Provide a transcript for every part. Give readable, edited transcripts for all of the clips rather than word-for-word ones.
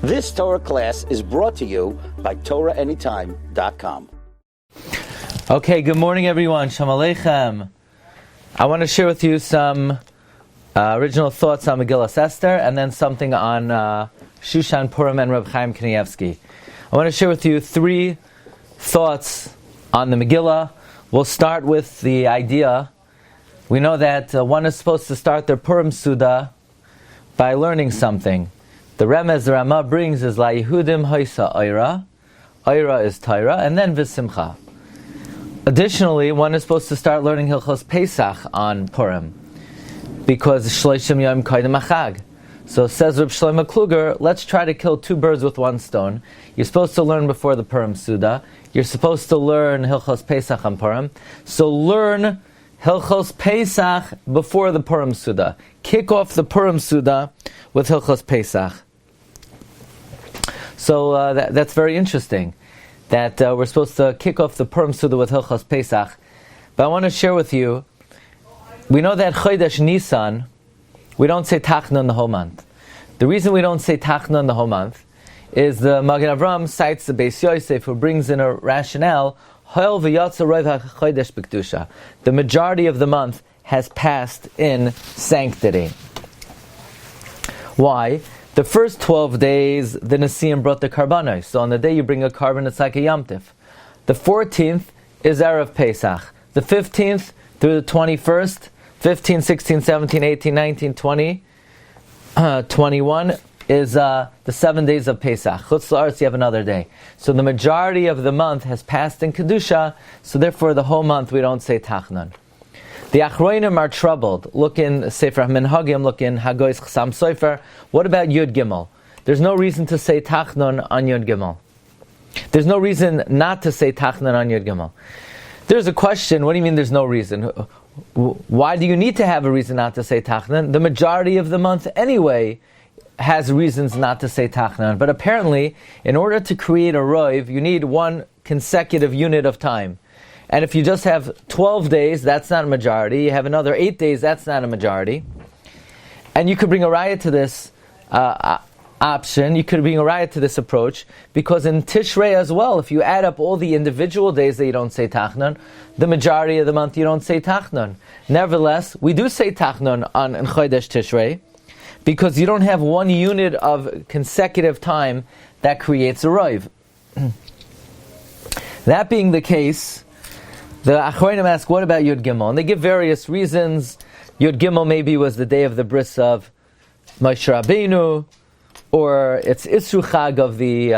This Torah class is brought to you by TorahAnytime.com. Okay, good morning everyone. Shalom Aleichem. I want to share with you some original thoughts on Megillas Esther and then something on Shushan Purim and Reb Chaim Kanievsky. I want to share with you three thoughts on the Megillah. We'll start with the idea. We know that one is supposed to start their Purim Suda by learning something. The Remez, the Ramah brings is La Yehudim Haisa Oira. Oira is Torah, and then V'Simcha. Additionally, one is supposed to start learning Hilchos Pesach on Purim, because Shloshim Yom Koydem Achag. So says Reb Shlomo Kluger, let's try to kill two birds with one stone. You're supposed to learn before the Purim Suda. You're supposed to learn Hilchos Pesach on Purim. So learn Hilchos Pesach before the Purim Suda. Kick off the Purim Suda with Hilchos Pesach. So that's very interesting, that we're supposed to kick off the Purim Suda with Hilchos Pesach. But I want to share with you, we know that Chodesh Nisan, we don't say Tachnon the whole month. The reason we don't say Tachnon the whole month is the Maggid Avram cites the Beis Yosef, who brings in a rationale, Hoil v'yatsa roiv ha-chodesh b'kedusha. The majority of the month has passed in sanctity. Why? The first 12 days, the Nesiim brought the karbanos. So on the day you bring a carbon, it's like a Yom Tif. The 14th is Erev Pesach. The 15th through the 21st, 15, 16, 17, 18, 19, 20, 21 is the 7 days of Pesach. Chutz la'aretz, you have another day. So the majority of the month has passed in Kedusha, so therefore the whole month we don't say Tachnon. The Achroinim are troubled. Look in Sefer HaMinhagim, look in Hagoy's Chasam Sofer. What about Yud Gimel? There's no reason to say Tachnon on Yud Gimel. There's no reason not to say Tachnon on Yud Gimel. There's a question, what do you mean there's no reason? Why do you need to have a reason not to say Tachnon? The majority of the month anyway has reasons not to say Tachnon. But apparently, in order to create a Roiv, you need one consecutive unit of time. And if you just have 12 days, that's not a majority. You have another 8 days, that's not a majority. And you could bring a riot to this option, you could bring a riot to this approach, because in Tishrei as well, if you add up all the individual days that you don't say Tachnon, the majority of the month you don't say Tachnon. Nevertheless, we do say Tachnon on Chodesh Tishrei, because you don't have one unit of consecutive time that creates a Roiv. That being the case, the Achronim ask, what about Yud Gimel? And they give various reasons. Yud Gimel maybe was the day of the bris of Moshe Rabbeinu, or it's Isru Chag of the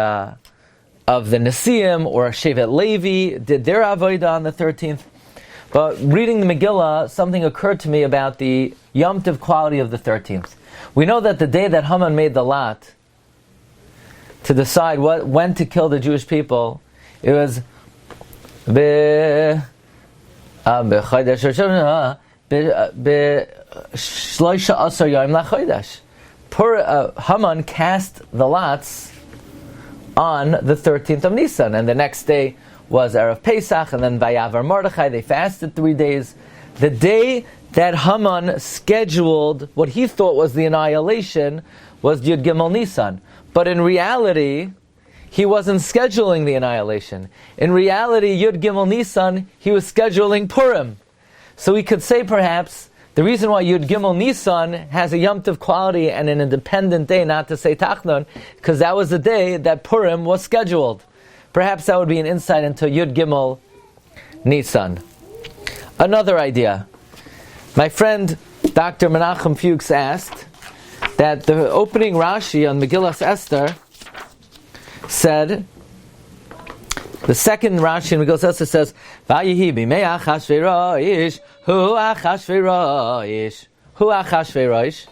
Nesiim, or Shevet Levi did their Avodah on the 13th. But reading the Megillah, something occurred to me about the Yom Tov quality of the 13th. We know that the day that Haman made the lot to decide when to kill the Jewish people, it was Haman cast the lots on the 13th of Nisan, and the next day was Erev Pesach, and then Vayavar Mordechai, they fasted 3 days. The day that Haman scheduled what he thought was the annihilation was Yud Gimel Nisan. But in reality, he wasn't scheduling the annihilation. In reality, Yud Gimel Nisan, he was scheduling Purim. So we could say perhaps the reason why Yud Gimel Nisan has a Yom Tov quality and an independent day not to say Tachnon, because that was the day that Purim was scheduled. Perhaps that would be an insight into Yud Gimel Nisan. Another idea. My friend Dr. Menachem Fuchs asked that the opening Rashi on Megillas Esther said, the second Rashi in Megillas Esther says, Vayihi b'mei Achashverosh, hu Achashverosh,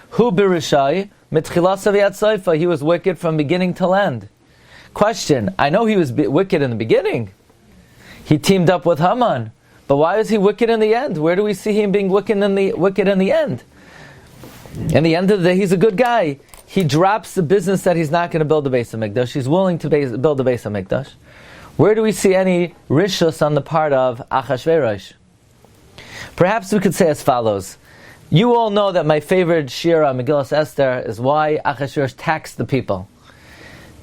hu birishai, mitchilas aviyat soifa, he was wicked from beginning to end. Question, I know he was wicked in the beginning. He teamed up with Haman. But why is he wicked in the end? Where do we see him being wicked in the end? In the end of the day, he's a good guy. He drops the business that he's not going to build the Beis HaMikdash. He's willing to build the Beis HaMikdash. Where do we see any rishus on the part of Achashverosh? Perhaps we could say as follows. You all know that my favorite shiur on Megillas Esther is why Achashverosh taxed the people.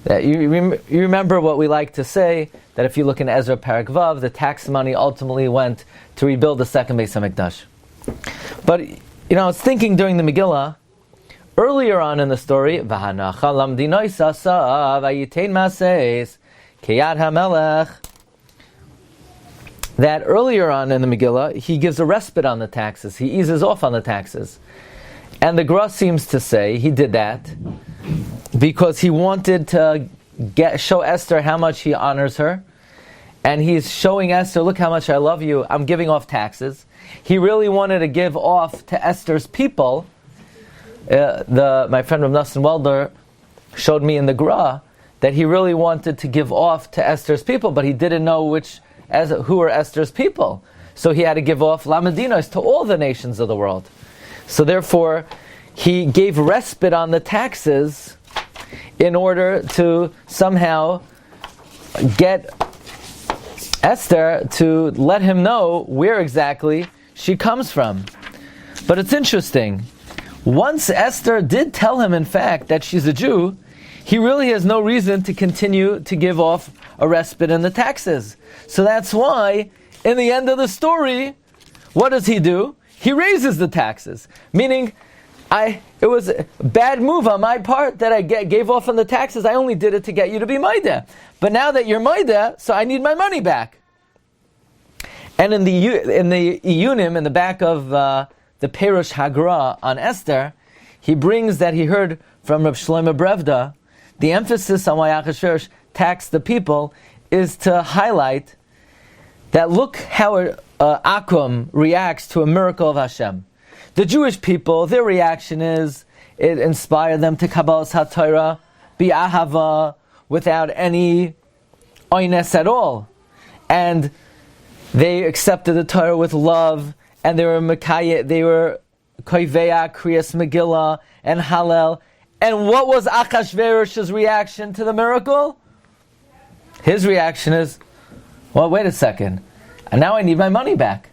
You remember what we like to say, that if you look in Ezra Parak Vav, the tax money ultimately went to rebuild the second Beis HaMikdash. But, I was thinking during the Megillah, earlier on in the story, that earlier on in the Megillah, he gives a respite on the taxes. He eases off on the taxes. And the Gra seems to say he did that because he wanted to show Esther how much he honors her. And he's showing Esther, look how much I love you, I'm giving off taxes. He really wanted to give off to Esther's people. My friend Rabbi Glatstein Welder showed me in the Gra that he really wanted to give off to Esther's people, but he didn't know who were Esther's people. So he had to give off Lamedinos to all the nations of the world. So therefore, he gave respite on the taxes in order to somehow get Esther to let him know where exactly she comes from. But it's interesting. Once Esther did tell him, in fact, that she's a Jew, he really has no reason to continue to give off a respite in the taxes. So that's why, in the end of the story, what does he do? He raises the taxes. Meaning, it was a bad move on my part that I gave off on the taxes. I only did it to get you to be Maida. But now that you're Maida, so I need my money back. And in the Iyunim, in the back of the Perush Hagra on Esther, he brings that he heard from Rav Shlomo Brevda, the emphasis on why Achashverosh taxed the people is to highlight that look how Akum reacts to a miracle of Hashem. The Jewish people, their reaction is, it inspired them to Kabbalas HaTorah, be Ahava, without any oines at all. And they accepted the Torah with love, and they were Koiveya, Kriyas Megillah, and Hallel. And what was Achashverosh's reaction to the miracle? His reaction is, well, wait a second, and now I need my money back.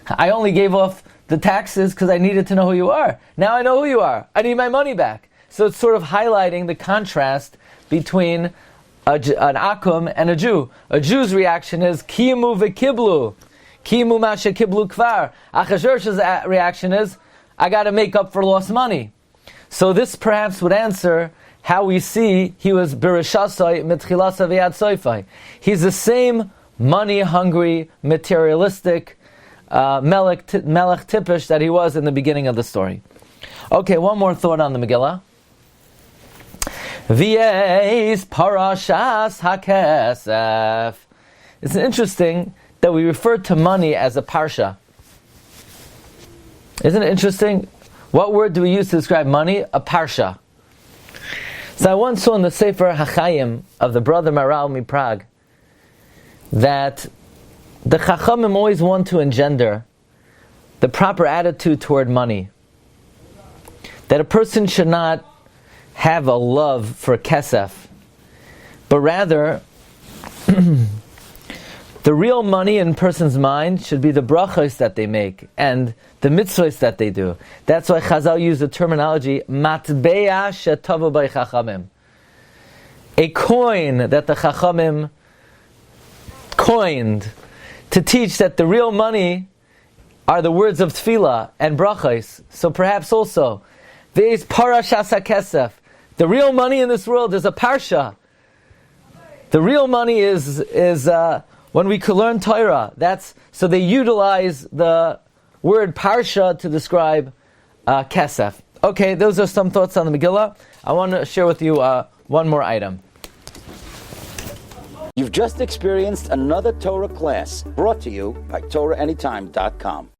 I only gave off the taxes because I needed to know who you are. Now I know who you are. I need my money back. So it's sort of highlighting the contrast between an Akum and a Jew. A Jew's reaction is, Kimu v'kiblu. Kimu masha kiblu kvar. Achashverosh's reaction is, I got to make up for lost money. So this perhaps would answer how we see he was Birishasai mitchilasa v'yad soifai. He's the same money-hungry, materialistic melech tipish that he was in the beginning of the story. Okay, one more thought on the Megillah. V'yeis parashas hakesef. It's interesting that we refer to money as a parsha. Isn't it interesting? What word do we use to describe money? A parsha. So I once saw in the Sefer HaChaim of the brother Maral Miprag that the Chachamim always want to engender the proper attitude toward money. That a person should not have a love for kesef, but rather the real money in a person's mind should be the brachos that they make and the mitzvahs that they do. That's why Chazal use the terminology matbeya shetava by Chachamim, a coin that the Chachamim coined to teach that the real money are the words of tefillah and brachos. So perhaps also there's parashas hakesef. The real money in this world is a parsha. The real money is when we could learn Torah. So they utilize the word parsha to describe kesef. Okay, those are some thoughts on the Megillah. I want to share with you one more item. You've just experienced another Torah class brought to you by TorahAnytime.com.